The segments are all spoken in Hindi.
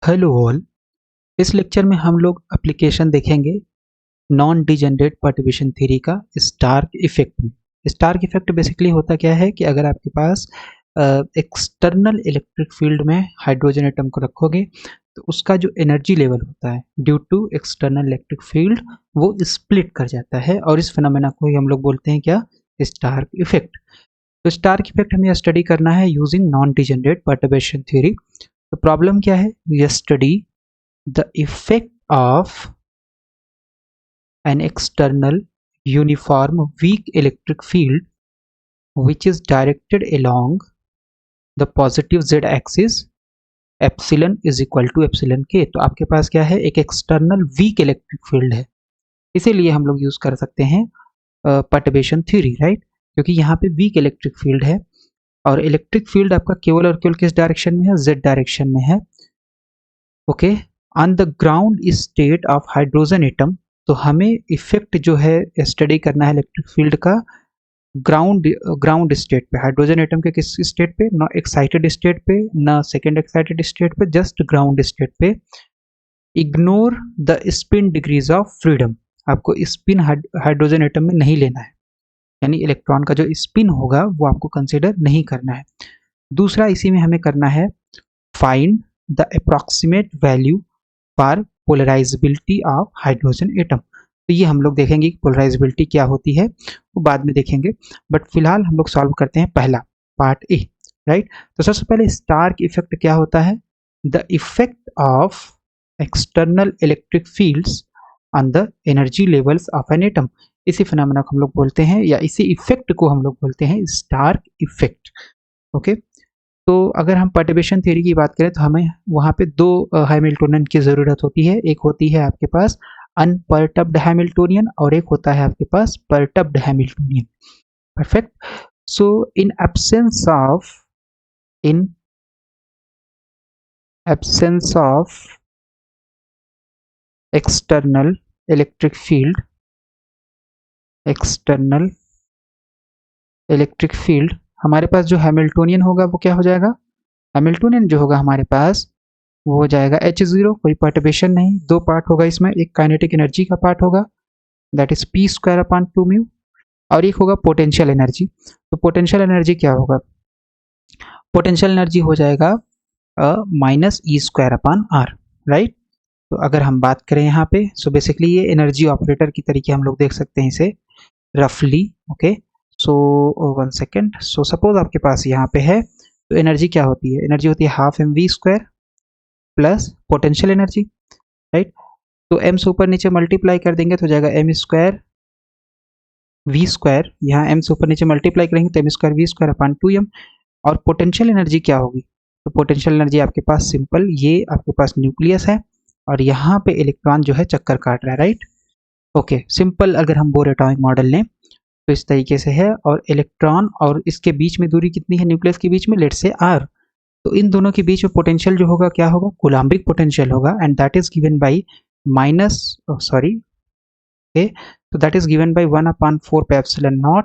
Hello all. इस लेक्चर में हम लोग एप्लीकेशन देखेंगे नॉन डिजेनरेट पर्टर्बेशन थ्योरी का स्टार्क इफेक्ट में। स्टार्क इफेक्ट बेसिकली होता क्या है कि अगर आपके पास एक्सटर्नल इलेक्ट्रिक फील्ड में हाइड्रोजन एटम को रखोगे तो उसका जो एनर्जी लेवल होता है due to external electric field वो स्प्लिट कर जाता है, और इस फिनोमेना को ही हम लोग बोलते हैं क्या, स्टार्क इफेक्ट। तो स्टार्क इफेक्ट हमें स्टडी करना है using non degenerate perturbation theory. तो प्रॉब्लम क्या है, ये study the effect of an external uniform weak electric field which is directed along the positive z axis epsilon is equal to epsilon k। तो आपके पास क्या है, एक एक्सटर्नल वीक इलेक्ट्रिक फील्ड है, इसीलिए हम लोग यूज कर सकते हैं पर्टर्बेशन थ्योरी, राइट। क्योंकि यहाँ पे वीक इलेक्ट्रिक फील्ड है और इलेक्ट्रिक फील्ड आपका केवल और केवल किस डायरेक्शन में है, z डायरेक्शन में है। Okay, on the ground state of hydrogen atom. तो हमें इफेक्ट जो है स्टडी करना है इलेक्ट्रिक फील्ड का ग्राउंड स्टेट पे, हाइड्रोजन एटम के किस स्टेट पे, ना एक्साइटेड स्टेट पे ना सेकेंड एक्साइटेड स्टेट पे, जस्ट ग्राउंड स्टेट पे। Ignore the spin degrees of freedom. आपको स्पिन हाइड्रोजन एटम में नहीं लेना है, यानी इलेक्ट्रॉन का जो स्पिन होगा वो आपको कंसिडर नहीं करना है। दूसरा इसी में हमें करना है find the approximate value for polarisability of hydrogen atom. तो ये हम लोग देखेंगे कि पोलराइजेबिलिटी क्या होती है वो बाद में देखेंगे, बट फिलहाल हम लोग सॉल्व करते हैं पहला पार्ट ए, राइट। तो सबसे पहले स्टार्क इफेक्ट क्या होता है, the effect of external electric fields on the energy levels of an atom. इसी फिनोमेना को हम लोग बोलते हैं, या इसी इफेक्ट को हम लोग बोलते हैं स्टार्क इफेक्ट। ओके, तो अगर हम पर्टर्बेशन थ्योरी की बात करें तो हमें वहाँ पे दो हैमिल्टोनियन की ज़रूरत होती है। एक होती है आपके पास अनपर्टब्ड हैमिल्टोनियन और एक होता है आपके पास perturbed Hamiltonian. Perfect. So in absence of external electric field हमारे पास जो हैमिल्टोनियन होगा वो क्या हो जाएगा, हैमिल्टोनियन जो होगा हमारे पास वो हो जाएगा H0, कोई पर्टर्बेशन नहीं। दो पार्ट होगा इसमें, एक काइनेटिक एनर्जी का पार्ट होगा दैट इज p²/2μ, और एक होगा पोटेंशियल एनर्जी। तो पोटेंशियल एनर्जी क्या होगा, पोटेंशियल एनर्जी हो जाएगा -E²/r, राइट। तो अगर हम बात करें यहाँ पे, सो बेसिकली ये एनर्जी ऑपरेटर की तरीके हम लोग देख सकते हैं इसे रफली। ओके, सो 1 सेकेंड। सो सपोज आपके पास यहाँ पे है, तो एनर्जी क्या होती है, एनर्जी होती है ½ mv² plus potential energy, right. तो m से ऊपर नीचे मल्टीप्लाई कर देंगे तो हो जाएगा m² v², यहाँ m से ऊपर नीचे मल्टीप्लाई करेंगे तो m² v²/2m। और पोटेंशियल एनर्जी क्या होगी, तो पोटेंशियल एनर्जी आपके पास सिंपल, ये आपके पास न्यूक्लियस है और यहाँ पे इलेक्ट्रॉन जो है चक्कर काट रहा है, राइट। ओके, सिंपल अगर हम बोर एटॉमिक मॉडल लें तो इस तरीके से है, और इलेक्ट्रॉन और इसके बीच में दूरी कितनी है, न्यूक्लियस के बीच में, लेट्स से r। तो इन दोनों के बीच में पोटेंशियल जो होगा क्या होगा, कूलम्बिक पोटेंशियल होगा, and that is given by तो that is given by 1/4πε0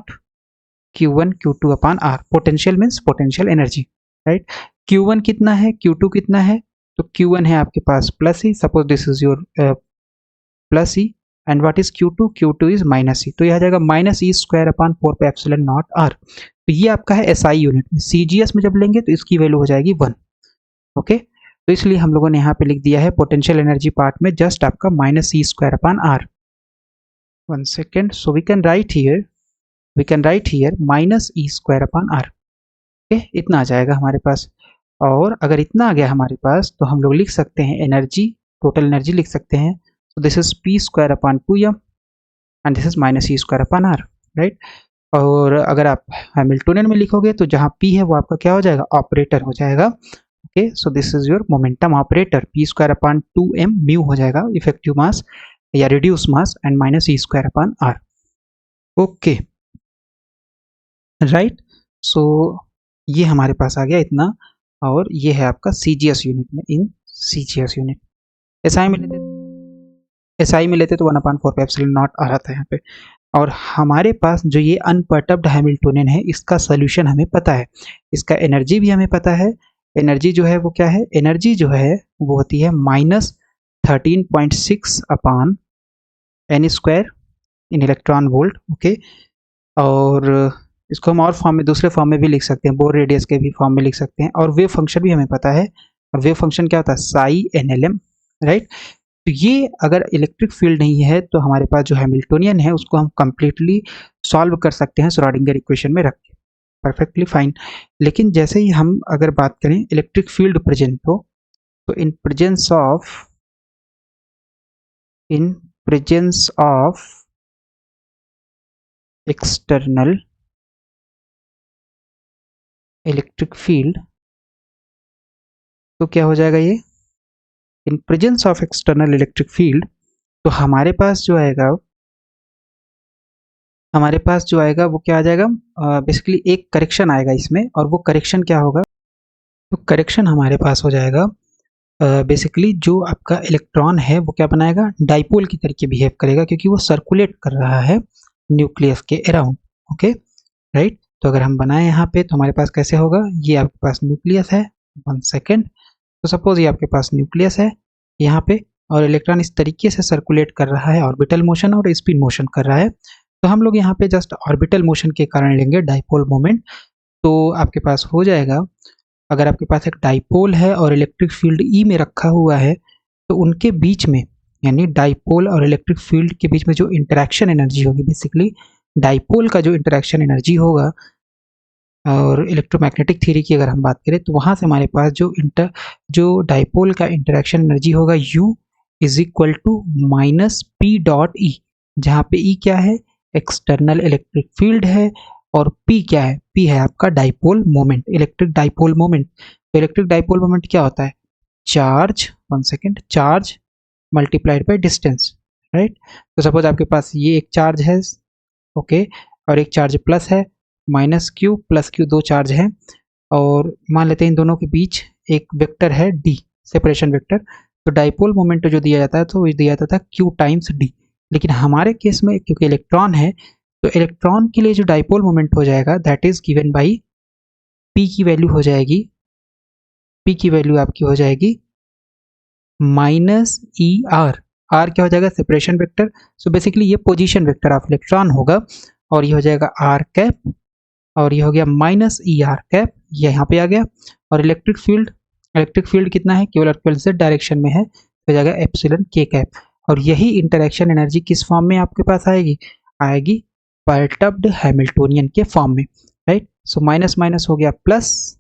Q1 Q2/r। Potential means potential energy, right. Q1 कितना है, Q2 कितना है, तो Q1 है आपके पास +E, suppose this is your +E, and what is Q2, Q2 is -E, तो यह आ जाएगा -E²/4πε0r। तो ये आपका है SI यूनिट में, CGS में जब लेंगे तो इसकी वैल्यू हो जाएगी 1। ओके, तो इसलिए हम लोगों ने यहाँ पे लिख दिया है पोटेंशियल एनर्जी पार्ट में जस्ट आपका -E²/r। 1 second. So we can write here -E²/r। Okay, इतना आ जाएगा हमारे पास। और अगर इतना आ गया हमारे पास तो हम लोग लिख सकते हैं एनर्जी, टोटल एनर्जी लिख सकते हैं, so this is p²/2m and this is -E²/r, right. और अगर आप हैमिल्टोनियन में लिखोगे तो जहाँ p है वो आपका क्या हो जाएगा, ऑपरेटर हो जाएगा। Okay, so this is your momentum operator, p²/2m mu हो जाएगा इफेक्टिव मास या reduce mass, and -E²/r। Okay, right. So ये हमारे पास आ गया इतना, और ये है आपका CGS यूनिट में, इन CGS यूनिट। SI में लेते तो 1/4πε0 आ रहा था यहाँ पे। और हमारे पास जो ये अनपर्टब्ड हैमिल्टोनियन है, इसका सोल्यूशन हमें पता है, इसका एनर्जी भी हमें पता है, एनर्जी जो है वो क्या है, एनर्जी जो है वो होती है -13.6 अपान एन स्क्वायर इन इलेक्ट्रॉन वोल्ट। ओके, और इसको हम और फॉर्म में, दूसरे फॉर्म में भी लिख सकते हैं, बोर रेडियस के भी फॉर्म में लिख सकते हैं। और वेव फंक्शन भी हमें पता है, और वेव फंक्शन क्या होता है, psi n l m, right. तो ये अगर इलेक्ट्रिक फील्ड नहीं है तो हमारे पास जो हैमिल्टोनियन है उसको हम कंप्लीटली सॉल्व कर सकते हैं श्रोडिंगर इक्वेशन में रख के, परफेक्टली फाइन। लेकिन जैसे ही हम अगर बात करें इलेक्ट्रिक फील्ड प्रेजेंट हो, तो in presence of external electric field, तो क्या हो जाएगा ये, in presence of external electric field, तो हमारे पास जो आएगा वो क्या आ जाएगा, बेसिकली एक करेक्शन आएगा इसमें। और वो करेक्शन क्या होगा, तो करेक्शन हमारे पास हो जाएगा बेसिकली जो आपका इलेक्ट्रॉन है वो क्या बनाएगा, डाइपोल की तरीके बिहेव करेगा, क्योंकि वो सर्कुलेट कर रहा है न्यूक्लियस के अराउंड। Okay, right. तो अगर हम बनाए यहाँ पे तो हमारे पास कैसे होगा, ये आपके पास न्यूक्लियस है, 1 सेकेंड। तो सपोज ये आपके पास न्यूक्लियस है यहाँ पे, और इलेक्ट्रॉन इस तरीके से सर्कुलेट कर रहा है, ऑर्बिटल मोशन और स्पिन मोशन कर रहा है। तो हम लोग यहाँ पे जस्ट ऑर्बिटल मोशन के कारण लेंगे डाइपोल मोमेंट। तो आपके पास हो जाएगा, अगर आपके पास एक डाइपोल है और इलेक्ट्रिक फील्ड ई में रखा हुआ है, तो उनके बीच में, यानी डाइपोल और इलेक्ट्रिक फील्ड के बीच में जो इंटरेक्शन एनर्जी होगी, बेसिकली डाइपोल का जो इंटरेक्शन एनर्जी होगा, और इलेक्ट्रोमैग्नेटिक थ्योरी की अगर हम बात करें, तो वहाँ से हमारे पास जो डाइपोल का इंटरेक्शन एनर्जी होगा U is equal to -P.E, जहाँ पे E क्या है, एक्सटर्नल इलेक्ट्रिक फील्ड है, और P क्या है, P है आपका dipole moment, electric dipole moment. तो इलेक्ट्रिक डाइपोल मोमेंट क्या होता है, charge, 1 second, charge multiplied by distance, right. तो सपोज आपके पास ये एक चार्ज है, ओके, और एक चार्ज प्लस है, -Q प्लस Q, दो चार्ज हैं, और मान लेते हैं इन दोनों के बीच एक वेक्टर है D, सेपरेशन वेक्टर। तो डाइपोल मोमेंट जो दिया जाता है तो दिया जाता था Q टाइम्स D। लेकिन हमारे केस में क्योंकि इलेक्ट्रॉन है, तो इलेक्ट्रॉन के लिए जो डाइपोल मोमेंट हो जाएगा that is given by P की वैल्यू हो जाएगी, P की वैल्यू आपकी हो जाएगी -ER। R क्या हो जाएगा, सेपरेशन वेक्टर। सो बेसिकली ये पोजीशन वेक्टर ऑफ इलेक्ट्रॉन होगा, और ये हो जाएगा R कैप, और ये हो गया -ER कैप, ये यहाँ पे आ गया। और इलेक्ट्रिक फील्ड कितना है, केवल और केवल z डायरेक्शन में है, तो हो जाएगा एप्सिलॉन k कैप। और यही इंटरेक्शन एनर्जी किस फॉर्म में आपके पास आएगी परटब्ड हैमिल्टोनियन के फॉर्म में, राइट। सो माइनस माइनस हो गया प्लस,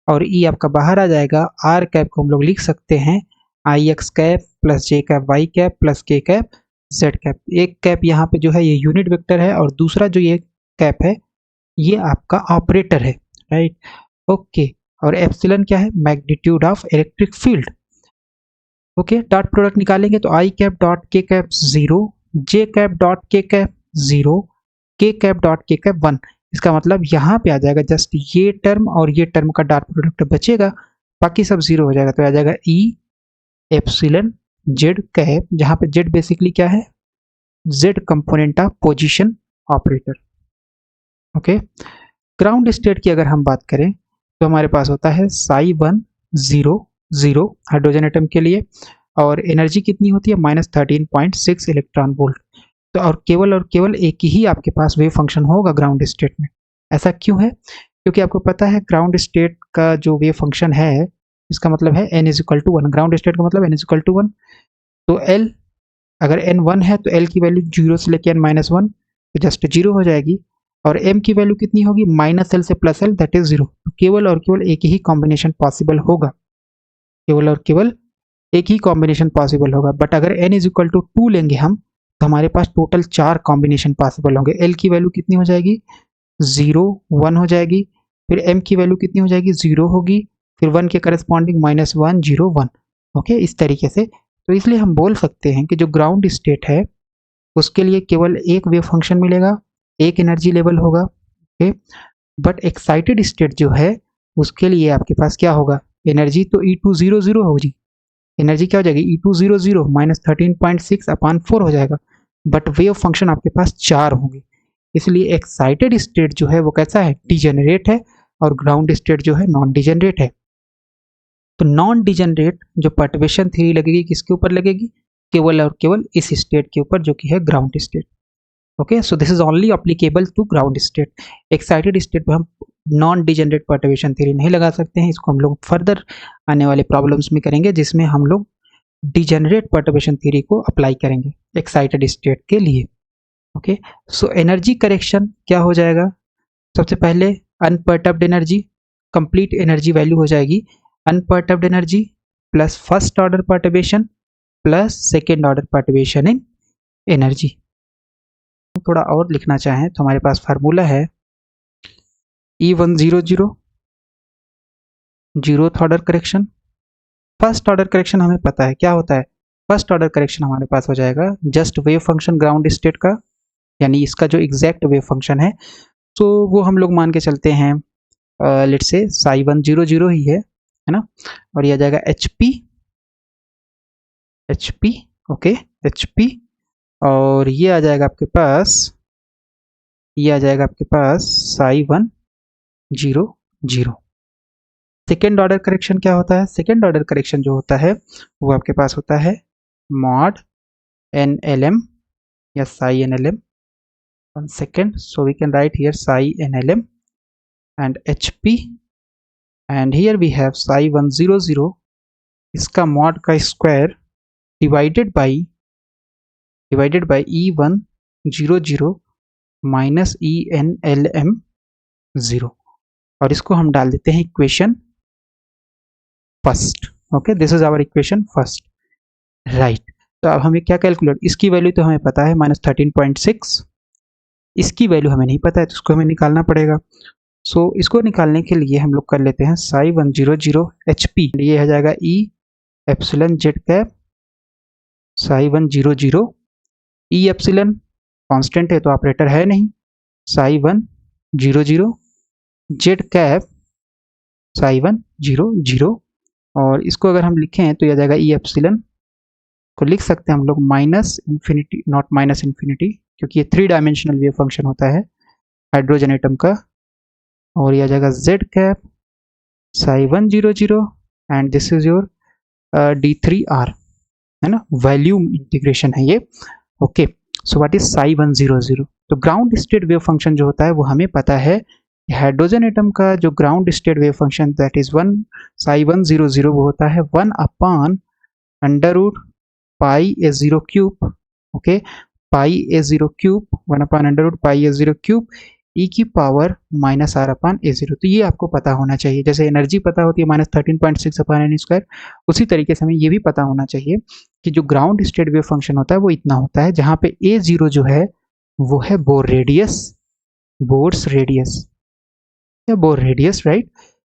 और E आपका बाहर आ जाएगा। R कैप को हम लोग लिख सकते हैं IX cap plus J cap Y cap plus K cap Z cap. एक कैप यहाँ पे जो है ये यूनिट वेक्टर है, और दूसरा जो ये कैप है ये आपका ऑपरेटर है, राइट। ओके, और एप्सिलॉन क्या है, magnitude of electric field. Okay, dot product निकालेंगे तो आई कैप डॉट के कैप 0, जे कैप डॉट के कैप 0, के कैप डॉट के कैप 1। इसका मतलब यहाँ पे आ जाएगा जस्ट ये टर्म और ये टर्म का डॉट प्रोडक्ट बचेगा, बाकी सब 0 हो जाएगा। तो आ जाएगा ई एप्सिलॉन जेड कैप, जहाँ पे जेड बेसिकली क्या है, Z component of position operator. Okay, ground state की अगर हम बात करें तो हमारे पास होता है psi1 0 0 हाइड्रोजन एटम के लिए, और एनर्जी कितनी होती है, -13.6 इलेक्ट्रॉन वोल्ट। तो और केवल एक ही आपके पास वेव फंक्शन होगा ग्राउंड स्टेट में। ऐसा क्यों है, क्योंकि आपको पता है ग्राउंड स्टेट का जो वेव फंक्शन है, इसका मतलब है n is equal to 1, ground state का मतलब n इज इक्वल टू 1। तो L अगर n 1 है तो L की वैल्यू 0 से लेकर n-1, तो जस्ट 0 हो जाएगी। और m की वैल्यू कितनी होगी, -L से +L, दैट इज 0। तो केवल और केवल एक ही कॉम्बिनेशन पॉसिबल होगा, केवल और केवल एक ही कॉम्बिनेशन पॉसिबल होगा। बट अगर n इज इक्वल टू 2 लेंगे हम, तो हमारे पास टोटल 4 कॉम्बिनेशन पॉसिबल होंगे। L की वैल्यू कितनी हो जाएगी, 0 1 हो जाएगी, फिर m की वैल्यू कितनी हो जाएगी, 0 होगी, फिर 1 के करस्पॉन्डिंग -1 0 1। ओके, इस तरीके से। तो इसलिए हम बोल सकते हैं कि जो ग्राउंड स्टेट है उसके लिए केवल एक वेव फंक्शन मिलेगा, एक एनर्जी लेवल होगा। ओके, बट एक्साइटेड स्टेट जो है उसके लिए आपके पास क्या होगा, एनर्जी तो E200 होगी, एनर्जी क्या हो जाएगी, E200 -13.6 अपान 4 हो जाएगा, बट वेव फंक्शन आपके पास 4 होंगे। इसलिए एक्साइटेड स्टेट जो है वो कैसा है, डिजेनरेट है, और ग्राउंड स्टेट जो है नॉन डिजेनरेट है। तो नॉन डिजेनरेट जो पर्टर्बेशन थ्योरी लगेगी किसके ऊपर लगेगी, केवल और केवल इस स्टेट के ऊपर जो कि है ground state. Okay, so this is only applicable to ground state. Excited state पे हम नॉन डिजेनरेट पर्टर्बेशन थ्योरी नहीं लगा सकते हैं, इसको हम लोग फर्दर आने वाले प्रॉब्लम्स में करेंगे जिसमें हम लोग डिजेनरेट पर्टर्बेशन थ्योरी को अप्लाई करेंगे एक्साइटेड स्टेट के लिए। ओके, सो एनर्जी करेक्शन क्या हो जाएगा, सबसे पहले unperturbed energy, complete energy value हो जाएगी unperturbed energy plus first order perturbation plus second order perturbation इन एनर्जी। थोड़ा और लिखना चाहें तो हमारे पास फार्मूला है E100 zeroth order correction. First order correction हमें पता है क्या होता है, फर्स्ट ऑर्डर करेक्शन हमारे पास हो जाएगा just wave function ground state का, यानी इसका जो एग्जैक्ट वेव फंक्शन है तो वो हम लोग मान के चलते हैं लेट्स से psi100 ही है ना, और ये आ जाएगा HP ओके HP, और ये आ जाएगा आपके पास, ये आ जाएगा आपके पास psi100। सेकेंड ऑर्डर करेक्शन क्या होता है, सेकेंड ऑर्डर करेक्शन जो होता है वो आपके पास होता है मॉड NLM या psi NLM। 1 second, so we can write here psi NLM and HP, and here we have psi100 इसका मॉड का square divided by E100 minus ENLM 0, और इसको हम डाल देते हैं equation first. Okay, this is our equation first, right. तो अब हमें क्या कैलकुलेट, इसकी वैल्यू तो हमें पता है -13.6, इसकी वैल्यू हमें नहीं पता है तो इसको हमें निकालना पड़ेगा। सो इसको निकालने के लिए हम लोग कर लेते हैं psi100 HP, ये हो जाएगा E epsilon Z cap psi100, E epsilon constant है तो ऑपरेटर है नहीं, psi100 जेड कैप psi100, और इसको अगर हम लिखें तो यह जाएगा E एप्सिलॉन को लिख सकते हैं हम लोग minus infinity, not minus infinity, क्योंकि ये 3 डायमेंशनल वेव फंक्शन होता है हाइड्रोजन एटम का, और यह जाएगा Z cap psi100 and this is your D3R, है ना, वॉल्यूम इंटीग्रेशन है ये। Okay, so what is psi100, तो ग्राउंड स्टेट वेव फंक्शन जो होता है वो हमें पता है, हाइड्रोजन एटम का जो ground state wave function that is psi100 वो होता है 1/√πa0 okay, πa0 1/√πa0 e की पावर -r/a0, तो ये आपको पता होना चाहिए। जैसे एनर्जी पता होती है -13.6/n², उसी तरीके से हमें ये भी पता होना चाहिए कि जो ग्राउंड स्टेट वेव फंक्शन होता है वो इतना होता है, जहाँ पे a0 जो है वो है बोर्स रेडियस, राइट,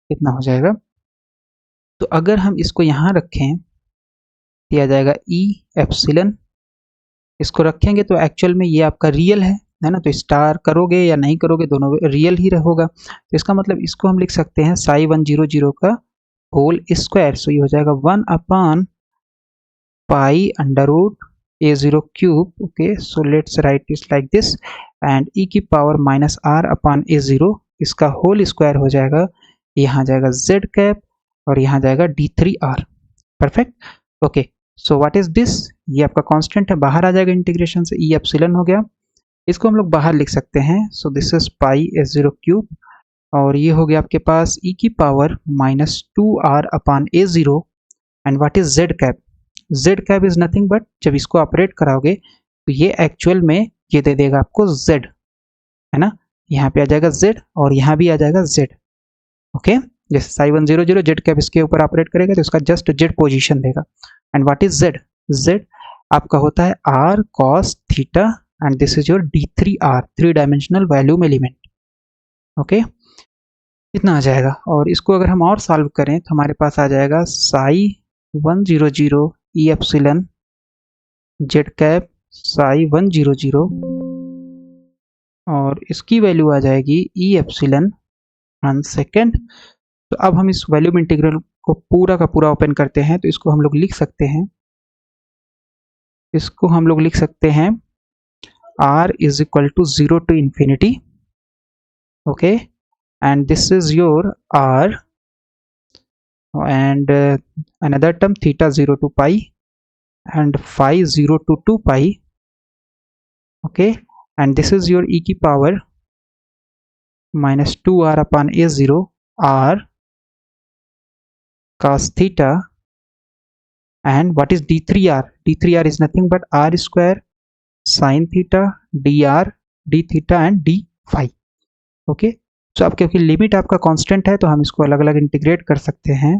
इतना हो जाएगा। तो अगर हम इसको यहाँ रखें दिया जाएगा E एप्सिलॉन, इसको रखेंगे तो एक्चुअल में ये आपका रियल है ना, तो स्टार करोगे या नहीं करोगे दोनों रियल ही होगा, तो इसका मतलब इसको हम लिख सकते हैं psi100 का होल स्क्वायर, सो ये हो जाएगा 1/π√a0 okay, so let's write this like this, and e की पावर -r/a0 इसका होल स्क्वायर हो जाएगा, यहाँ जाएगा z कैप और यहाँ जाएगा D3R, perfect. Okay, so what is this, ये आपका कांस्टेंट है, बाहर आ जाएगा इंटीग्रेशन से, E एप्सिलॉन हो गया, इसको हम लोग बाहर लिख सकते हैं, सो दिस इज πa0 और ये हो गया आपके पास e की power -2r/a0, and what is z cap is nothing but, जब इसको ऑपरेट कराओगे तो ये एक्चुअल में ये दे देगा आपको z, है ना, यहाँ पे आ जाएगा z और यहाँ भी आ जाएगा z। ओके, जैसे psi100 z कैप इसके ऊपर ऑपरेट करेगा तो इसका जस्ट z पोजीशन देगा, एंड व्हाट इज z आपका होता है r cos theta, and this is your D3R, 3 dimensional volume element. Okay, इतना आ जाएगा, और इसको अगर हम और सॉल्व करें तो हमारे पास आ जाएगा psi100 E epsilon Z cap psi100, और इसकी वैल्यू आ जाएगी E एप्सिलॉन 1 सेकेंड। तो अब हम इस वॉल्यूम इंटीग्रल को पूरा का पूरा ओपन करते हैं, तो इसको हम लोग लिख सकते हैं, r is equal to 0 to infinity, okay, and this is your r, and another term theta 0 to pi and phi 0 to 2 pi. Okay, and this is your e की power minus 2r upon a0 r cos theta. And what is d3r? d3r is nothing but r square sin theta dr d theta and d phi. Okay, so अब क्योंकि लिमिट आपका कांस्टेंट है तो हम इसको अलग अलग इंटीग्रेट कर सकते हैं,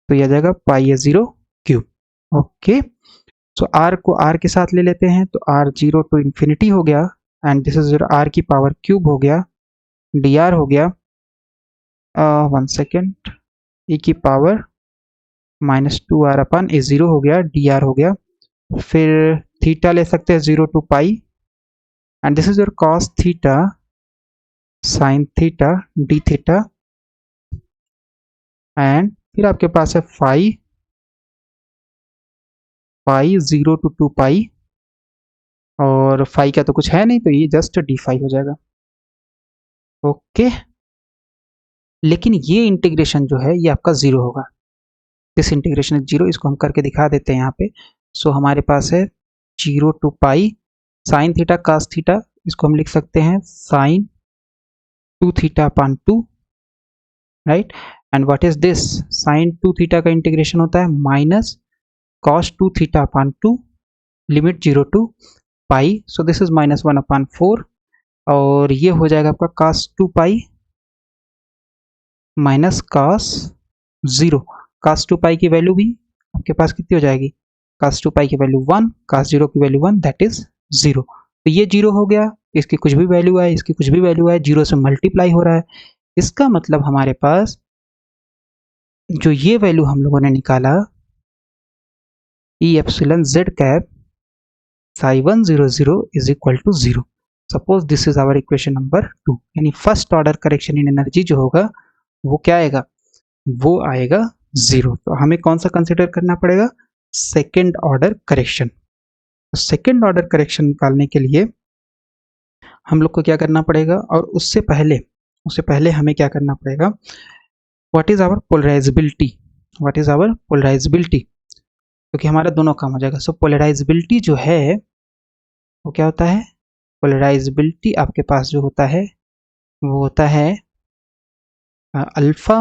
तो यह आ जाएगा पाई ए 0 क्यूब. ओके, सो r को r के साथ ले लेते हैं तो r 0 टू इन्फिनिटी हो गया एंड दिस इज r की पावर क्यूब हो गया, dr हो गया 1 सेकेंड e की पावर माइनस 2r अपन ए 0 हो गया, dr हो गया. फिर थीटा ले सकते हैं 0 to pi and this is your cos theta sin theta d theta. And फिर आपके पास है फाई 0 टू 2 पाई और फाई का तो कुछ है नहीं तो ये जस्ट डी फाई हो जाएगा. ओके, लेकिन ये इंटीग्रेशन जो है ये आपका जीरो होगा. दिस इंटीग्रेशन इज जीरो, इसको हम करके दिखा देते हैं यहाँ पे. सो हमारे पास है 0 to pi sine theta cos theta, इसको हम लिख सकते हैं sine 2 theta upon 2, right. And what is this? Sine 2 theta का इंटीग्रेशन होता है minus cos 2 theta upon 2, limit 0 to pi, so this is minus 1 upon 4 और ये हो जाएगा आपका cos 2 pi minus cos 0. cos 2 पाई की वैल्यू भी आपके पास कितनी हो जाएगी? cos 2 पाई की वैल्यू 1, cos 0 की वैल्यू 1, दैट इज 0. तो ये 0 हो गया, इसकी कुछ भी वैल्यू है, इसकी कुछ भी वैल्यू है, 0 से मल्टीप्लाई हो रहा है. इसका मतलब हमारे पास जो ये वैल्यू हम लोगों ने निकाला E epsilon Z cap psi 100 is equal to 0. Suppose this is our equation number 2, यानी first order correction in energy जो होगा वो क्या आएगा? वो आएगा 0. तो हमें कौन सा कंसिडर करना पड़ेगा? Second order correction. तो सेकेंड ऑर्डर करेक्शन निकालने के लिए हम लोग को क्या करना पड़ेगा? और उससे पहले हमें क्या करना पड़ेगा? What is our polarisability? What is our polarisability? क्योंकि हमारा दोनों काम हो जाएगा. सो पोलराइजेबिलिटी जो है वो क्या होता है? पोलराइजेबिलिटी आपके पास जो होता है वो होता है alpha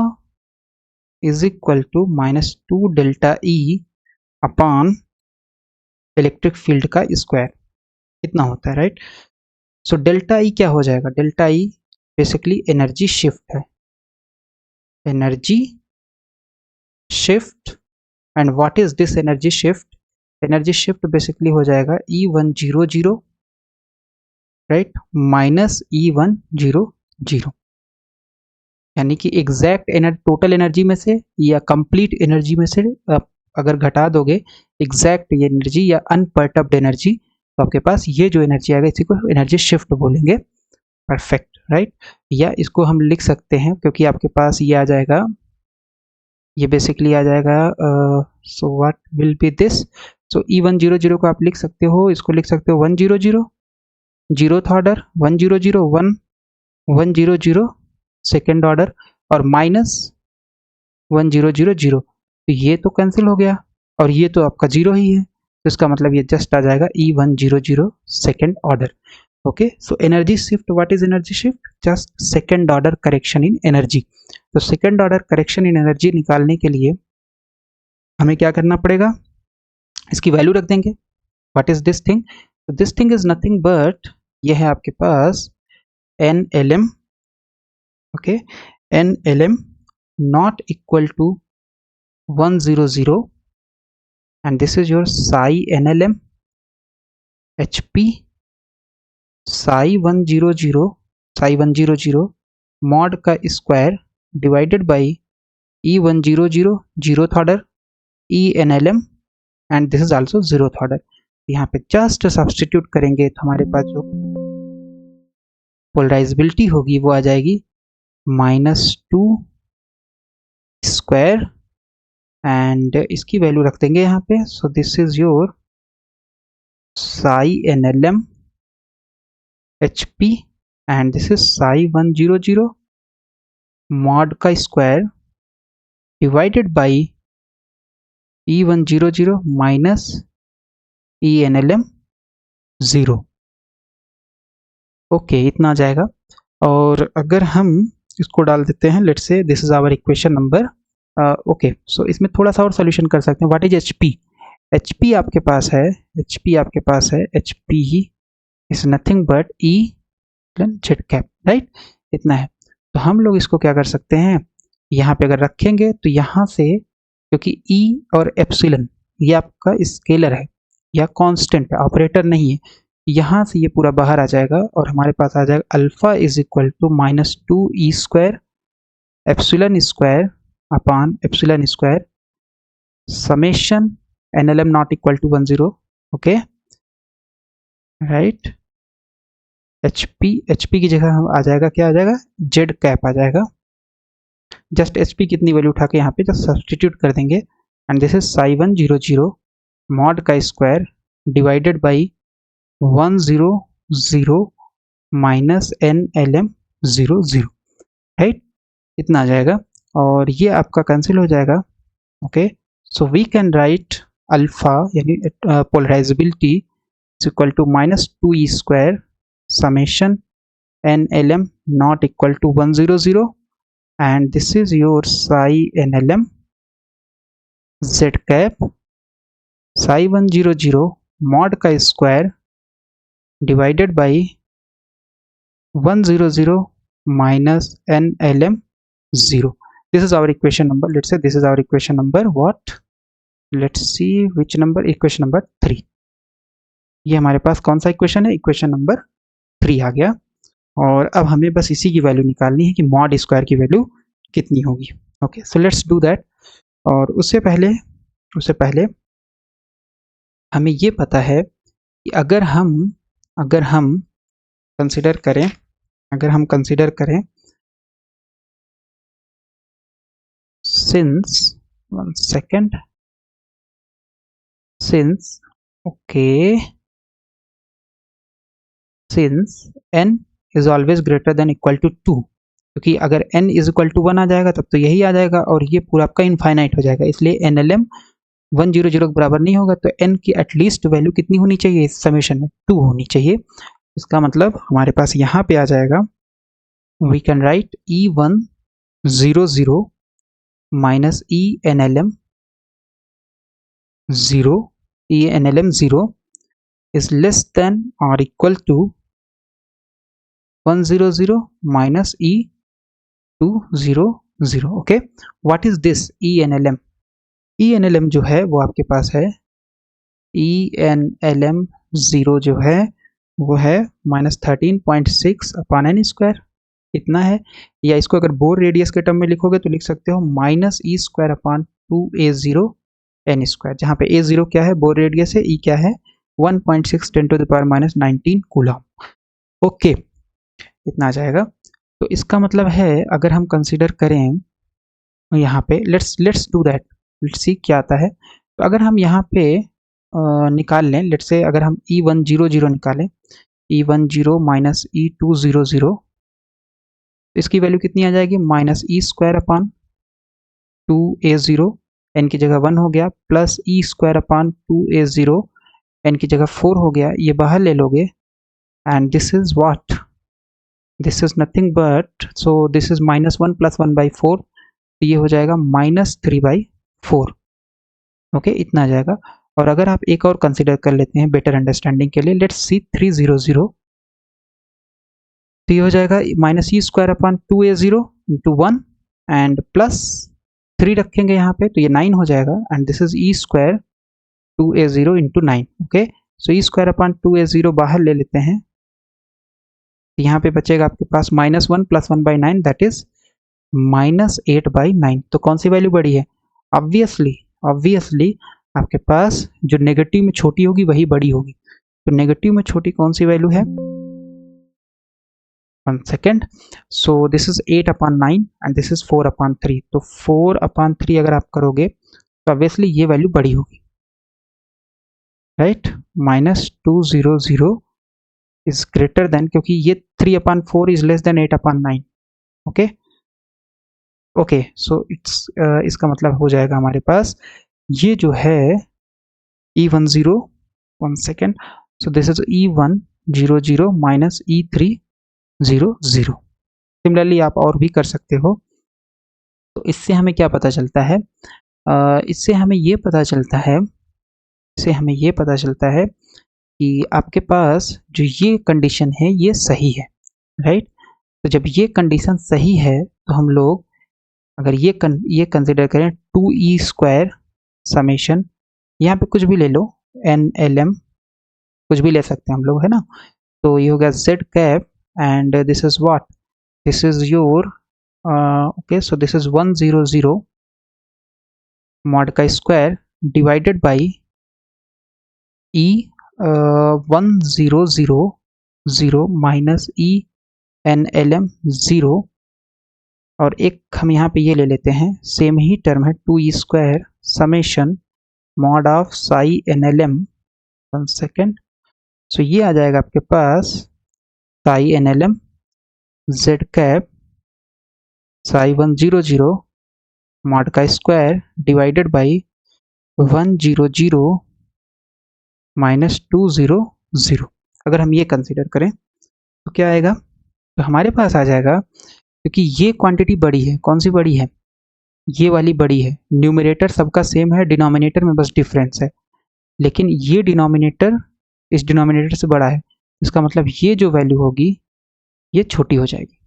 is equal to -2 delta E upon electric field का स्क्वायर. इतना होता है, राइट. सो डेल्टा ई क्या हो जाएगा? Delta E basically energy shift है, energy shift. And what is this energy shift? Energy shift basically हो जाएगा E100, राइट, माइनस E100, यानी कि एग्जैक्ट एनर्जी टोटल एनर्जी में से या कंप्लीट एनर्जी में से आप अगर घटा दोगे एग्जैक्ट एनर्जी या अनपर्टर्ब्ड एनर्जी, तो आपके पास ये जो एनर्जी आएगा इसी को एनर्जी शिफ्ट बोलेंगे. Perfect, right. या इसको हम लिख सकते हैं क्योंकि आपके पास ये आ जाएगा, ये बेसिकली आ जाएगा. So what will be this? So E100 को आप लिख सकते हो, इसको लिख सकते हो 100 जीरोथ ऑर्डर, 100 100 सेकेंड ऑर्डर और माइनस 1000. तो ये तो कैंसिल हो गया और ये तो आपका 0 ही है, तो इसका मतलब ये जस्ट आ जाएगा E100 second order. Okay, so energy shift, what is energy shift? Just second order correction in energy. तो second order correction in energy निकालने के लिए हमें क्या करना पड़ेगा? इसकी वैल्यू रख देंगे. What is this thing? तो this thing is nothing but ये है आपके पास NLM. Okay, NLM not equal to 100 and this is your psi NLM HP psi 100 mod का square divided by E100 zeroth order ENLM and this is also zeroth order. यहाँ पे जस्ट सब्स्टिट्यूट करेंगे तो हमारे पास जो पोलराइजेबिलिटी होगी वो आ जाएगी -2 स्क्वायर एंड इसकी वैल्यू रख देंगे यहाँ पे. So this is your psi NLM HP and this is psi 100 mod का square divided by E100 minus ENLM 0। Okay, इतना आ जाएगा। और अगर हम इसको डाल देते हैं, let's say this is our equation number, okay, so इसमें थोड़ा सा और सोल्यूशन कर सकते हैं। What is HP? HP आपके पास है, HP आपके पास है, HP is nothing but E Z cap, right? इतना है। तो हम लोग इसको क्या कर सकते हैं, यहाँ पे अगर रखेंगे तो यहाँ से, क्योंकि E और एप्सिलन ये आपका स्केलर है या कांस्टेंट है, ऑपरेटर नहीं है, यहाँ से ये पूरा बाहर आ जाएगा और हमारे पास आ जाएगा alpha is equal to -2E² epsilon square upon epsilon square summation NLM not equal to 10। Okay, right? HP की जगह हम आ जाएगा, क्या आ जाएगा, जेड कैप आ जाएगा। जस्ट HP कितनी वैल्यू उठा के यहाँ पे जस्ट सब्सटीट्यूट कर देंगे, and this is psi100 mod का square divided by 100 minus NLM 00, right? इतना आ जाएगा और ये आपका कैंसिल हो जाएगा। Okay, so we can write alpha यानी polarisability is equal to -2E² summation NLM not equal to 100, and this is your psi NLM z cap psi100 mod का square divided by 100 minus NLM 0. This is our equation number. Let's say this is our equation number what? Let's see which number, equation number 3. ये हमारे पास कौन सा इक्वेशन है, इक्वेशन नंबर 3 आ गया। और अब हमें बस इसी की वैल्यू निकालनी है कि मॉड स्क्वायर की वैल्यू कितनी होगी। Okay, so let's do that. और उससे पहले हमें ये पता है कि अगर हम कंसिडर करें since n is always greater than equal to 2, क्योंकि अगर n is equal to 1 आ जाएगा तब तो यही आ जाएगा और ये पूरा आपका इनफाइनाइट हो जाएगा, इसलिए NLM 100 के बराबर नहीं होगा। तो n की एटलीस्ट वैल्यू कितनी होनी चाहिए इस समेशन में, 2 होनी चाहिए। इसका मतलब हमारे पास यहाँ पे आ जाएगा, we can write E100 minus ENLM 0 is less than or equal to 100 minus E200। Okay, what is this ENLM? ENLM जो है वो आपके पास है, ENLM 0 जो है वो है -13.6 अपॉन n स्क्वायर, इतना है। या इसको अगर बोर रेडियस के टर्म में लिखोगे तो लिख सकते हो -E² upon 2A0 n square, जहाँ पे A0 क्या है, बोर रेडियस है, E क्या है, 1.6 × 10⁻19 कूलम। ओके, इतना आ जाएगा। तो इसका मतलब है अगर हम कंसीडर करें यहाँ पे, let's do that, let's see क्या आता है। तो अगर हम यहाँ पे निकाल लें, लेट्स से अगर हम E100 निकालें, E10 माइनस E200, इसकी वैल्यू कितनी आ जाएगी, -E² अपॉन 2A0, n की जगह 1 हो गया, plus E² upon 2A0, n की जगह 4 हो गया, ये बाहर ले लोगे, and this is what, this is nothing but, so this is -1 + 1/4, तो ये हो जाएगा -3/4। ओके, इतना आ जाएगा। और अगर आप एक और कंसिडर कर लेते हैं बेटर अंडरस्टैंडिंग के लिए, लेट्स सी 300, तो ये हो जाएगा -E² upon 2A0 × 1 and plus 3 रखेंगे यहाँ पे तो ये 9 हो जाएगा, and this is E² 2A0 × 9। Okay, so E² upon 2A0 बाहर ले लेते हैं, यहाँ पे बचेगा आपके पास -1 + 1/9, दैट इज -8/9। तो कौन सी वैल्यू बड़ी है, ऑब्वियसली आपके पास जो नेगेटिव में छोटी होगी वही बड़ी होगी। तो नेगेटिव में छोटी कौन सी वैल्यू है, 1 second, so this is 8/9 and this is 4/3। तो 4/3 अगर आप करोगे तो ऑब्वियसली ये वैल्यू बड़ी होगी, राइट, -200 इज ग्रेटर देन, क्योंकि ये 3/4 is less then 8/9। Okay, okay, so it's इसका मतलब हो जाएगा हमारे पास ये जो है E10, 1 second, so this is E100 minus E300। Similarly आप और भी कर सकते हो। तो इससे हमें क्या पता चलता है? इससे हमें ये पता चलता है, इससे हमें ये पता चलता है कि आपके पास जो ये कंडीशन है ये सही है, राइट? तो जब ये कंडीशन सही है तो हम लोग अगर ये कंसिडर करें 2e² समेशन, यहाँ पे कुछ भी ले लो, NLM कुछ भी ले सकते हैं हम लोग, है ना? तो ये हो गया z cap and this is what, this is your okay, so this is 100 mod का square divided by e 1000 minus NLM 0, और एक हम यहाँ पे ये ले लेते हैं, सेम ही टर्म है 2e² summation mod of psi NLM, 1 second, so ये आ जाएगा आपके पास psi NLM z cap psi 100 mod का स्क्वायर डिवाइडेड बाई 100 माइनस 200। अगर हम ये कंसीडर करें तो क्या आएगा? तो हमारे पास आ जाएगा, क्योंकि ये क्वांटिटी बड़ी है, कौन सी बड़ी है? ये वाली बड़ी है। न्यूमरेटर सबका सेम है, डिनोमिनेटर में बस डिफरेंस है, लेकिन ये डिनोमिनेटर इस डिनोमिनेटर से बड़ा है, इसका मतलब ये जो वैल्यू होगी ये छोटी हो जाएगी।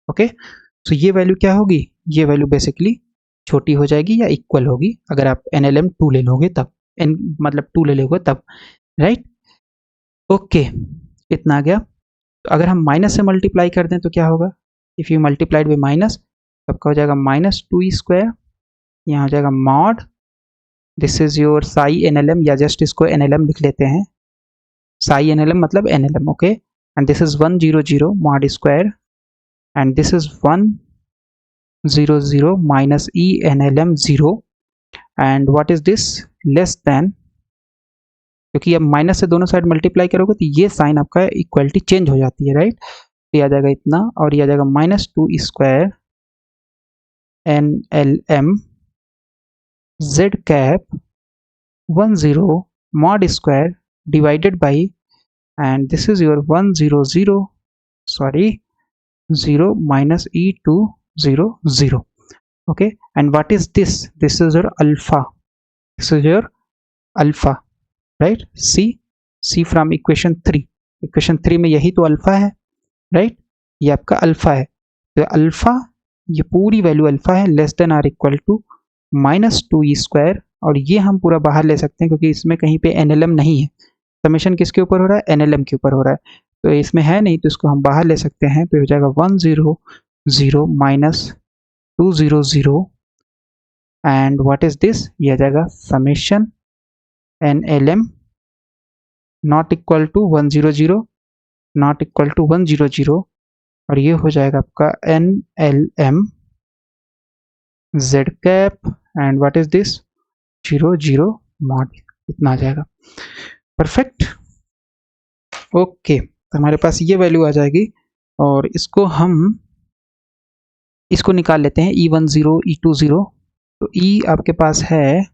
ओके, सो ये वैल्यू क्या होगी? ये वैल्यू बेसिकली छोटी हो जाएगी या इक्वल होगी अगर आप NLM 2 ले लोगे तब, n मतलब 2 ले लोगे तब, राइट? ओके, इतना आ गया। तो अगर हम माइनस से मल्टीप्लाई कर दें तो क्या होगा? If you multiplied by minus, तो आपका हो जाएगा माइनस 2e², यहाँ हो जाएगा mod, this is your Sai NLM, या जस्ट इसको NLM लिख लेते हैं, साई NLM मतलब NLM, okay, and this is 100 mod square and this is 100 minus NLM 0, and what is this? Less than, क्योंकि अब माइनस से दोनों साइड मल्टीप्लाई करोगे तो ये साइन आपका इक्वलिटी चेंज हो जाती है, राइट? तो ये आ जाएगा इतना, और ये आ जाएगा minus 2e² NLM z cap 10 mod square divided by, and this is your 100 sorry 0 minus E200, okay, and what is this? This is your alpha, this is your alpha, right? C from equation 3, equation 3 में यही तो अल्फा है, राइट? ये आपका अल्फा है, तो अल्फा, ये पूरी वैल्यू अल्फा है, less than or equal to minus 2e², और ये हम पूरा बाहर ले सकते हैं क्योंकि इसमें कहीं पे NLM नहीं है। समेशन किसके ऊपर हो रहा है? NLM के ऊपर हो रहा है, तो इसमें है नहीं, तो इसको हम बाहर ले सकते हैं, तो हो जाएगा 100 minus 200, and what is this? ये आ जाएगा summation NLM not equal to 100 not equal to 100, और ये हो जाएगा आपका NLM z cap and what is this? 00 mod, इतना आ जाएगा। परफेक्ट, ओके, तो हमारे पास ये वैल्यू आ जाएगी, और इसको निकाल लेते हैं E10 E20। तो E आपके पास है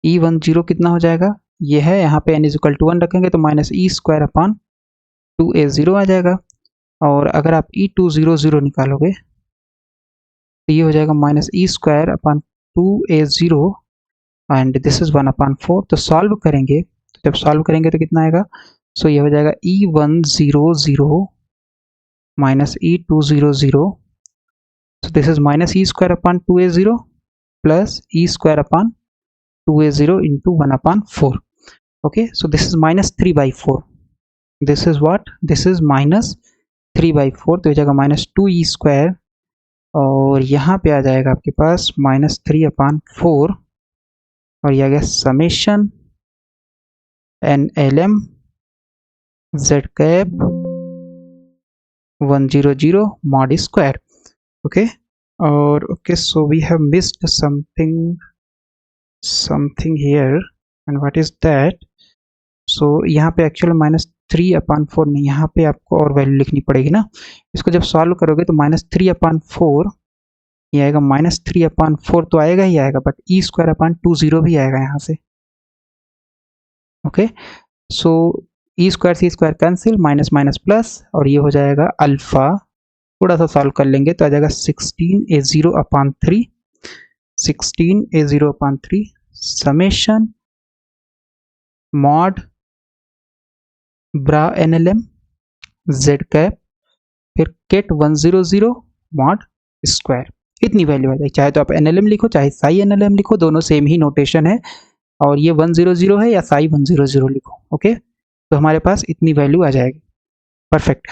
E10 कितना हो जाएगा? ये है, यहाँ पे n इक्वल टू 1 रखेंगे तो माइनस E² अपॉन 2a0 आ जाएगा, और अगर आप E200 निकालोगे तो ये हो जाएगा minus E² upon 2a0 and this is 1/4। तो सॉल्व करेंगे, तो जब सॉल्व करेंगे तो कितना आएगा? सो ये हो जाएगा E100 minus E200, so this is minus E² upon 2a0 plus E² upon 2a0 into 1/4, okay, so this is minus 3/4, this is what? This is minus 3/4, तो हो जाएगा माइनस 2e², और यहाँ पे आ जाएगा आपके पास माइनस 3/4, और ये आ गया summation NLM z cap 100 mod square, okay, or okay, so we have missed something here, and what is that? so यहाँ पे एक्चुअल माइनस 3/4 नहीं, यहाँ पे आपको और वैल्यू लिखनी पड़ेगी ना, इसको जब सॉल्व करोगे तो माइनस 3/4 ये आएगा -3/4 तो आएगा ही आएगा, बट e²/2 भी आएगा यहाँ से। ओके, सो e² c² cancel, minus minus plus, और ये हो जाएगा अल्फा। थोड़ा सा सॉल्व कर लेंगे तो आ जाएगा 16a0/3, 16a0/3 समेशन मॉड ब्रा NLM z कैप फिर केट 100 मॉड स्क्वायर। इतनी वैल्यू आ जाएगी। चाहे तो आप NLM लिखो चाहे साई NLM लिखो, दोनों सेम ही नोटेशन है, और ये 100 है या साई 100 लिखो। ओके, तो हमारे पास इतनी वैल्यू आ जाएगी। परफेक्ट।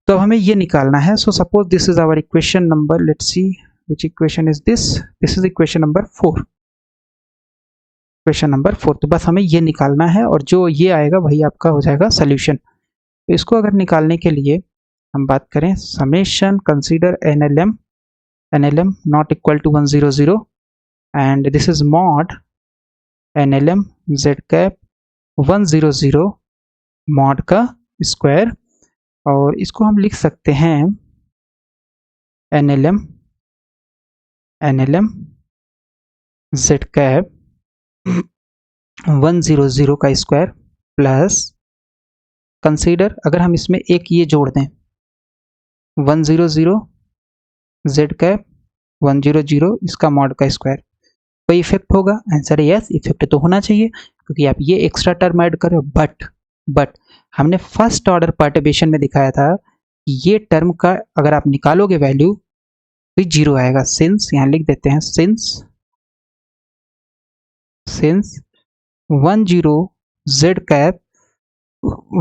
तो अब हमें ये निकालना है। So suppose this is our equation number, let's see which equation is this is equation number 4, equation number 4। तो बस हमें ये निकालना है, और जो ये आएगा वही आपका हो जाएगा सोल्यूशन। तो इसको अगर निकालने के लिए हम बात करें, summation consider NLM not equal to 100 and this is mod NLM z cap 100 mod का स्क्वायर, और इसको हम लिख सकते हैं NLM z कैप 100 का स्क्वायर प्लस कंसीडर, अगर हम इसमें एक ये जोड़ दें 100 z कैप 100 इसका मॉड का स्क्वायर, कोई इफेक्ट होगा? आंसर है यस, इफेक्ट तो होना चाहिए, क्योंकि आप ये एक्स्ट्रा टर्म ऐड कर रहे हो। बट हमने फर्स्ट ऑर्डर पर्टर्बेशन में दिखाया था कि ये टर्म का अगर आप निकालोगे वैल्यू तो 0 आएगा। सिंस, यहाँ लिख देते हैं सिंस 10 z कैप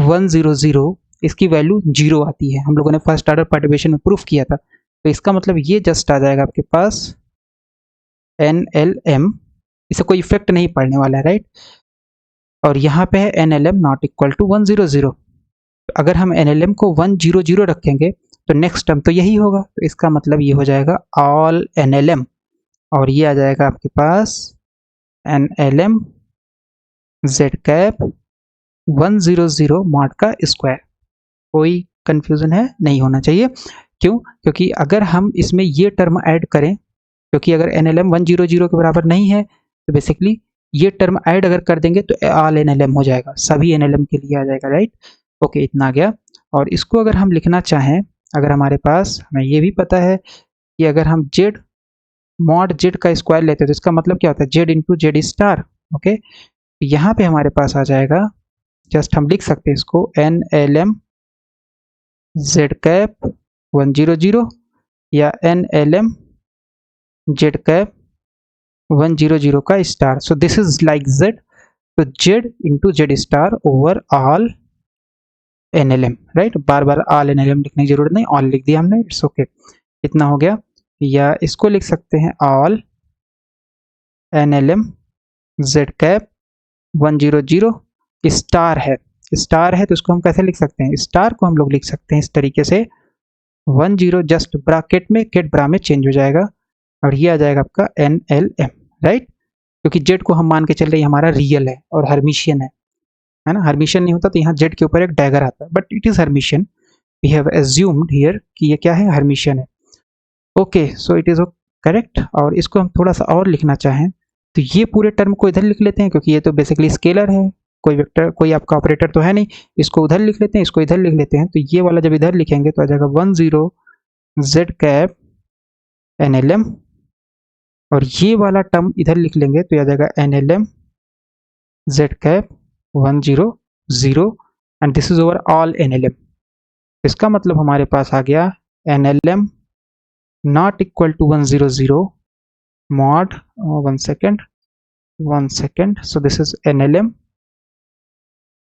100 इसकी वैल्यू 0 आती है। हम लोगों ने फर्स्ट ऑर्डर पर्टर्बेशन में प्रूफ किया था, तो इसका मतलब ये जस्ट आ जाएगा आपके पास NLM, इसे कोई इफेक्ट नहीं पड़ने वाला है, राइट। और यहाँ पे है NLM नॉट इक्वल टू 100। अगर हम NLM को 100 रखेंगे तो नेक्स्ट टर्म तो यही होगा, तो इसका मतलब ये हो जाएगा ऑल NLM, और ये आ जाएगा आपके पास NLM z कैप 100 मॉड का स्क्वायर। कोई कंफ्यूजन है? नहीं होना चाहिए। क्यों? क्योंकि अगर हम इसमें ये टर्म ऐड करें, क्योंकि अगर NLM 100 के बराबर नहीं है तो बेसिकली ये टर्म ऐड अगर कर देंगे तो ऑल NLM हो जाएगा, सभी NLM के लिए आ जाएगा, राइट। ओके, इतना आ गया। और इसको अगर हम लिखना चाहें, अगर हमारे पास, हमें ये भी पता है कि अगर हम z मॉड z का स्क्वायर लेते हैं तो इसका मतलब क्या होता है? z into Z star. Okay, तो यहाँ पे हमारे पास आ जाएगा, जस्ट हम लिख सकते हैं इसको NLM z कैप 100 या NLM z कैप 100 का star. So this is like z, तो z into Z star over all NLM, right. बार बार ऑल NLM लिखने की जरूरत नहीं, ऑल लिख दिया हमने, इट्स ओके। इतना हो गया। या इसको लिख सकते हैं all NLM z cap 100 star है, स्टार है तो इसको हम कैसे लिख सकते हैं? स्टार को हम लोग लिख सकते हैं इस तरीके से 10 जस्ट ब्रैकेट में केट ब्रा में चेंज हो जाएगा, और ये आ जाएगा आपका NLM, राइट। क्योंकि जेड को हम मान के चल रहे हैं हमारा रियल है और हर्मिशियन है ना। हर्मिशियन नहीं होता तो यहाँ जेड के ऊपर एक डैगर आता है, but it is Hermitian, we have assumed here कि ये क्या है? हर्मिशियन है। Okay, so it is correct. और इसको हम थोड़ा सा और लिखना चाहें तो ये पूरे टर्म को इधर लिख लेते हैं, क्योंकि ये तो बेसिकली स्केलर है, कोई वेक्टर, कोई आपका ऑपरेटर तो है नहीं। इसको उधर लिख लेते हैं, इसको इधर लिख लेते हैं, तो ये वाला जब इधर लिखेंगे तो आ जाएगा 10 z कैप NLM, और ये वाला टर्म इधर लिख लेंगे तो आ जाएगा NLM z cap 100 and this is over all NLM। इसका मतलब हमारे पास आ गया NLM not equal to 100 mod, one second, so this is NLM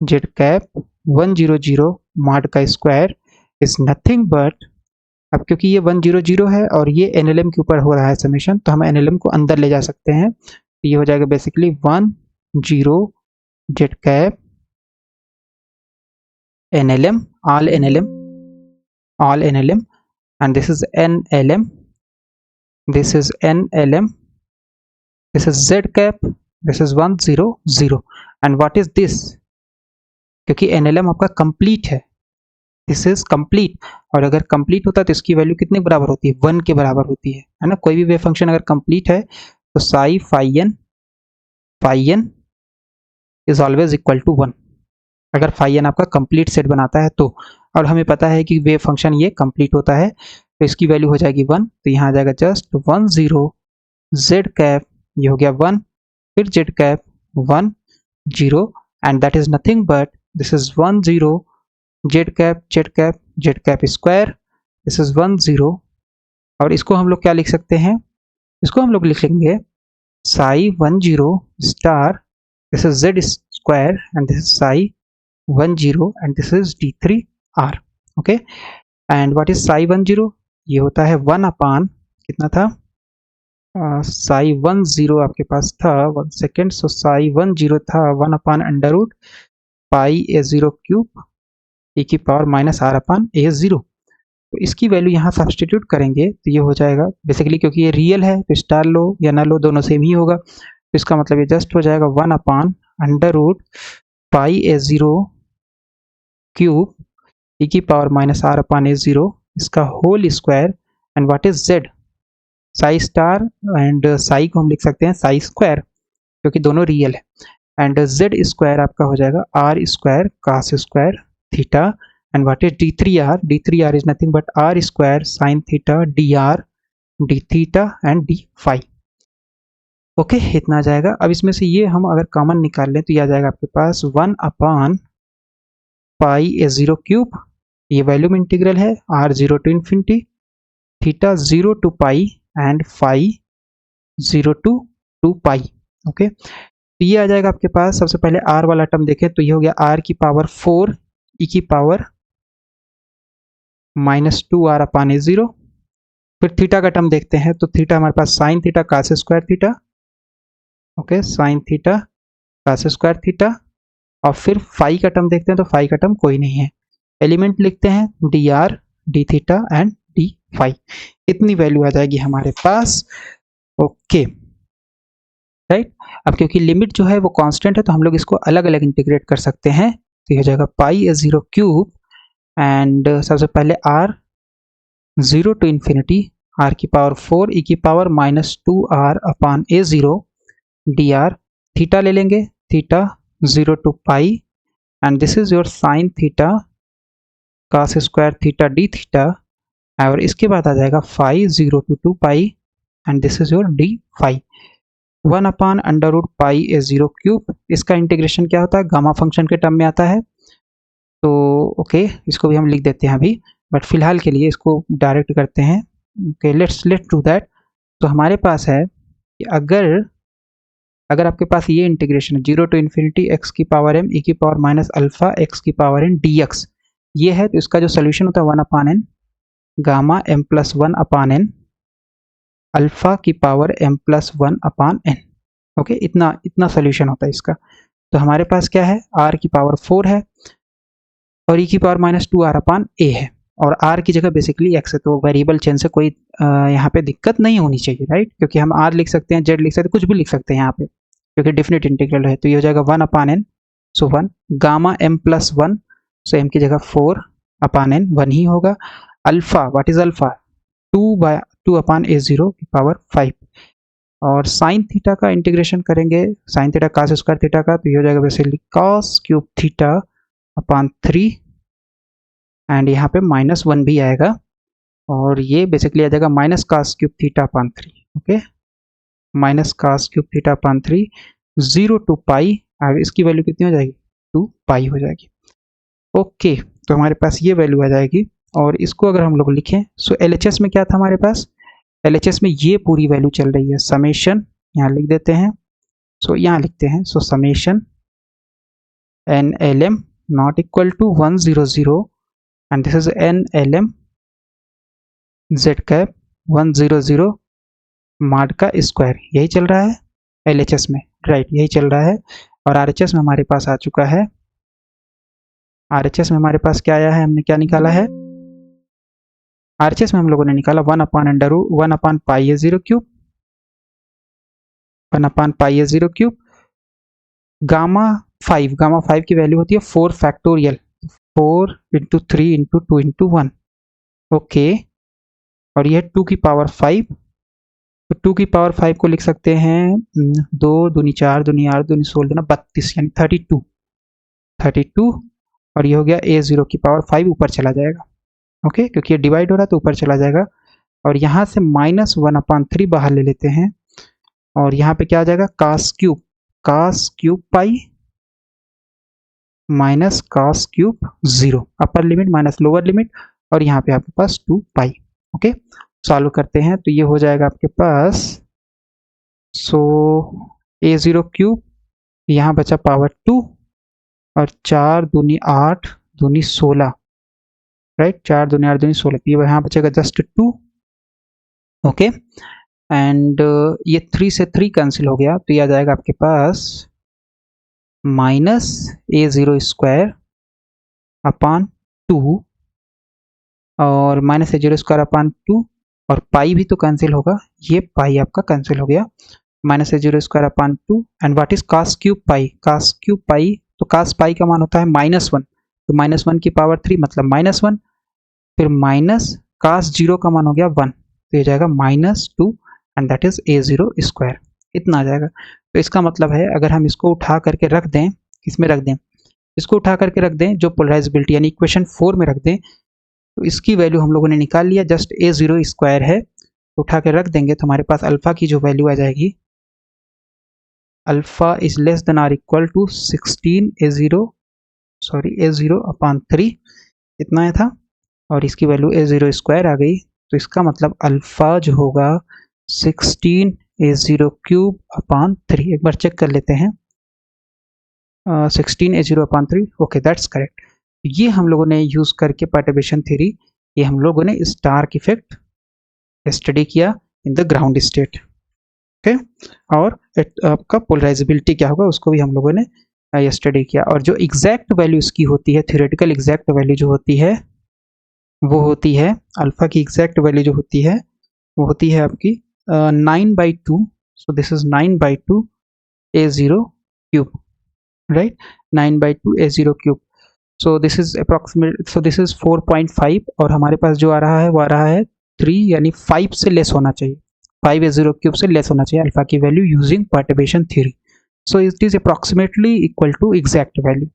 z cap 100 mod का स्क्वायर इज नथिंग बट, अब क्योंकि ये 100 है और ये NLM के ऊपर हो रहा है समेशन, तो हम NLM को अंदर ले जा सकते हैं, तो ये हो जाएगा basically 10 z cap NLM all NLM and this is NLM, this is NLM, this is z cap, this is 100 and what is this? क्योंकि NLM आपका कंप्लीट है, दिस इज कंप्लीट। और अगर कंप्लीट होता है तो इसकी वैल्यू कितने बराबर होती है, 1 के बराबर होती है ना। कोई भी वेव फंक्शन अगर कंप्लीट है तो psi phi n is always equal to 1, अगर फाई एन आपका कंप्लीट सेट बनाता है तो। और हमें पता है कि वेव फंक्शन ये कंप्लीट होता है तो इसकी वैल्यू हो जाएगी 1, तो यहाँ आ जाएगा जस्ट 1 0 जेड कैप, ये हो गया 1, फिर Z cap 1 0, and that is nothing but this is 1 0 Z cap square, this is 1 0। और इसको हम लोग क्या लिख सकते हैं, इसको हम लोग लिख लेंगे Sai 1 0 star, this is Z square and this is Sai 1 0 and this is d3r। Okay, and what is Sai 1 0, ये होता है 1 अपान कितना था, साई 1 0 आपके पास था 1 सेकेंड, सो साई 1 0 था 1 upon under root pi a0 cube e की power minus r upon a0। तो इसकी वैल्यू यहाँ सब्सटीट्यूट करेंगे तो ये हो जाएगा बेसिकली, क्योंकि ये रियल है तो स्टार लो या ना लो दोनों सेम ही होगा, तो इसका मतलब ये जस्ट हो जाएगा 1 upon under root pi a0 cube e की power minus r upon a0 इसका whole square, and what is z, psi star and psi को हम लिख सकते हैं साई स्क्वायर क्योंकि दोनों रियल है, एंड जेड स्क्वायर आपका हो जाएगा r square cos square theta, and what is d3r is nothing but r square sine theta dr d theta and d phi. Okay, इतना आ जाएगा। अब इसमें से ये हम अगर कॉमन निकाल लें तो ये आ जाएगा आपके पास 1 अपान पाई a0 क्यूब, ये वैल्यूम इंटीग्रल है r0 to infinity theta 0 to pi and phi 0 to 2 pi. Okay, तो ये आ जाएगा आपके पास। सबसे पहले r वाला टर्म देखें तो ये हो गया r की पावर 4 e की power minus 2r upon a0। फिर थीटा का टर्म देखते हैं तो थीटा हमारे पास sine theta cos square theta, okay sine theta cos square theta, और फिर फाई का टर्म देखते हैं तो फाई का टर्म कोई नहीं है, एलिमेंट लिखते हैं dr d theta and d phi, इतनी वैल्यू आ जाएगी हमारे पास। ओके राइट, अब क्योंकि लिमिट जो है वो कांस्टेंट है तो हम लोग इसको अलग अलग इंटीग्रेट कर सकते हैं, तो ये हो जाएगा पाई a0 क्यूब एंड सबसे पहले r 0 टू इन्फिनिटी r की पावर 4 e की power minus 2r upon a0 dr, theta ले लेंगे theta 0 to pi and this is your sine theta cos square theta d theta, और इसके बाद आ जाएगा phi 0 to 2 pi and this is your d phi 1 upon under root pi a0 cube. इसका इंटीग्रेशन क्या होता है, गामा फंक्शन के टर्म में आता है, तो ओके इसको भी हम लिख देते हैं अभी, बट फिलहाल के लिए इसको डायरेक्ट करते हैं। Okay let's do that. तो हमारे पास है कि अगर आपके पास ये इंटीग्रेशन 0 टू इन्फिनिटी एक्स की पावर m e की पावर माइनस अल्फा एक्स की पावर n dx ये है, तो इसका जो सोल्यूशन होता है 1 upon n gamma m plus 1 upon n alpha की power m plus 1 upon n। Okay, इतना सोल्यूशन होता है इसका। तो हमारे पास क्या है, r की पावर 4 है और e की power minus 2r upon a है, और r की जगह बेसिकली x है, तो वेरिएबल चेंज से कोई यहाँ पे दिक्कत नहीं होनी चाहिए राइट, क्योंकि हम r लिख सकते हैं z लिख सकते हैं कुछ भी लिख सकते हैं यहाँ पे क्योंकि डिफिनिट इंटीग्रल है। तो ये हो जाएगा 1 अपान n, सो 1 गामा m प्लस 1, सो m की जगह 4 अपान n 1 ही होगा, alpha what is alpha 2 upon a0 की पावर 5, और साइन थीटा का इंटीग्रेशन करेंगे sine theta cos square theta का, तो ये हो जाएगा basically cos cube theta upon 3 and यहाँ पे माइनस 1 भी आएगा, और ये बेसिकली आ जाएगा minus cos cube theta upon 3। Okay, minus cos cube theta upon 3 0 to pi, और इसकी वैल्यू कितनी हो जाएगी 2 पाई हो जाएगी। ओके, तो हमारे पास ये वैल्यू आ जाएगी, और इसको अगर हम लोग लिखें सो LHS में क्या था हमारे पास, LHS में ये पूरी वैल्यू चल रही है, समेशन यहाँ लिख देते हैं, सो यहाँ लिखते हैं so summation NLM not equal to 100 and this is NLM z cap 100 mod का स्क्वायर, यही चल रहा है LHS में राइट, यही चल रहा है। और RHS में हमारे पास आ चुका है, RHS में हमारे पास क्या आया है, हमने क्या निकाला है, RHS में हम लोगों ने निकाला 1 upon under root 1 upon pi a0 cube 1 upon pi a0 cube gamma 5 की वैल्यू होती है 4 factorial, 4 into 3 into 2 into 1। Okay, और यह 2 की पावर 5, तो 2 की पावर 5 को लिख सकते हैं 2 दूनी 4 दूनी 8 दूनी 16 दूना 32 यानी 32, और ये हो गया a0 की पावर 5 ऊपर चला जाएगा। ओके, क्योंकि ये डिवाइड हो रहा है तो ऊपर चला जाएगा, और यहाँ से -1/3 बाहर ले लेते हैं, और यहाँ पे क्या आ जाएगा cos क्यूब पाई minus cos cube 0, upper limit minus lower limit, और यहाँ पे आपके पास 2 पाई। ओके, सॉल्व करते हैं तो ये हो जाएगा आपके पास, सो a0 क्यूब, यहाँ बचा पावर 2, और 4 दूनी 8 दूनी 16, राइट, 4 दूनी 8 दूनी 16, ये यहाँ बचेगा जस्ट 2। ओके, एंड ये 3 से 3 कैंसिल हो गया, तो ये आ जाएगा आपके पास माइनस a0 स्क्वायर अपान 2, और माइनस a0 स्क्वायर अपान 2, और पाई भी तो कैंसिल होगा, ये पाई आपका कैंसिल हो गया, minus a0 square upon 2, and what is cos cube पाई, तो cos पाई का मान होता है -1, तो -1 की पावर 3 मतलब -1, फिर माइनस cos 0 का मान हो गया 1, तो ये जाएगा -2, and that is a0 square, इतना आ जाएगा। तो इसका मतलब है अगर हम इसको उठा करके रख दें, किसमें रख दें, इसको उठा करके रख दें जो पोलराइजेबिलिटी यानी इक्वेशन 4 में रख दें, तो इसकी वैल्यू हम लोगों ने निकाल लिया, जस्ट a0 स्क्वायर है, तो उठा के रख देंगे तो हमारे पास अल्फा की जो वैल्यू आ जाएगी, alpha is less than or equal to 16 a0 upon 3, इतना है था, और इसकी वैल्यू a0 स्क्वायर आ गई, तो इसका मतलब अल्फा जो होगा 16 a0 क्यूब अपान 3, एक बार चेक कर लेते हैं, 16 a0 upon 3, okay that's correct. ये हम लोगों ने यूज करके पर्टर्बेशन थ्योरी, ये हम लोगों ने स्टार्क इफेक्ट स्टडी किया in the ground state. Okay, और आपका पोलराइजेबिलिटी क्या होगा उसको भी हम लोगों ने स्टडी किया, और जो एग्जैक्ट वैल्यू इसकी होती है, थ्योरेटिकल एग्जैक्ट वैल्यू जो होती है वो होती है, अल्फा की एग्जैक्ट वैल्यू जो होती है वो होती है आपकी 9/2, सो this is 9/2 a0 cube, right, 9/2 a0 cube, so this is approximate, so this is 4.5, और हमारे पास जो आ रहा है वो आ रहा है 3, यानी 5 से लेस होना चाहिए, 5 a0 क्यूब से लेस होना चाहिए अल्फा की value using perturbation theory, so it is approximately equal to exact value.